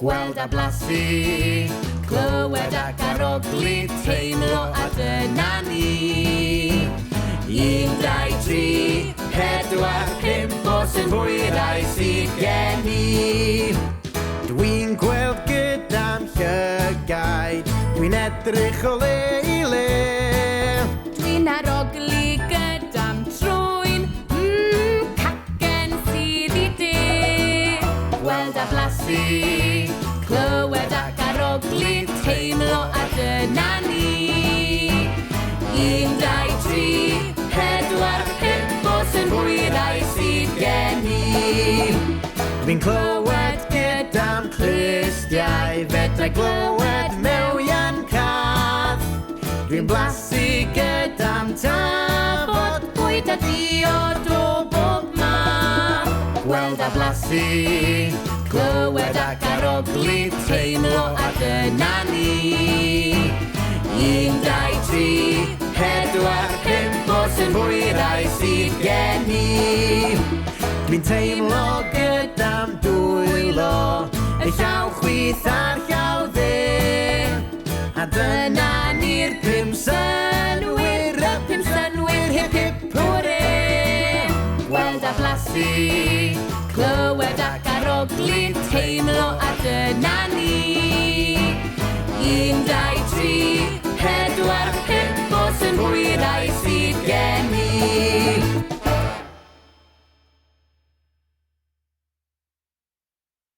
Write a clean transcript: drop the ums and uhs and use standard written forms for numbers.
Gweld a blasu, clywed ac aroglu, teimlo a dyna ni. 1, 2, 3, 4, 5 os yn hwyrau sydd gen i. Dwi'n gweld gyda'n llygaid, dwi'n edrych o le i le. Dwi'n aroglu gyda'n trwyn, cacen sydd i de. Gweld a blasu, clywed ac aroglu, teimlo a dyna ni. 1, 2, 3, 4, 5 os yn hwyrau sydd gen i. Dwi'n clywed gyda'n clustiau, fedrau glywed mewn cath. Dwi'n blasu gyda'n tafod, Bwyd a diod o bob math. Gweld a blasu, clywed ac aroglu, teimlo a dyna ni. 1, 2, 3, 4, 5 os yn hwyrau sydd gen i. dwi'n teimlo gyda'n dwylo, y llaw chwith a'r llaw dde. A dyna ni'r 5 synwyr, y 5 synwyr, hip hip hwre. Gweld a blasu, clywed ac aroglu, teimlo a dyna ni.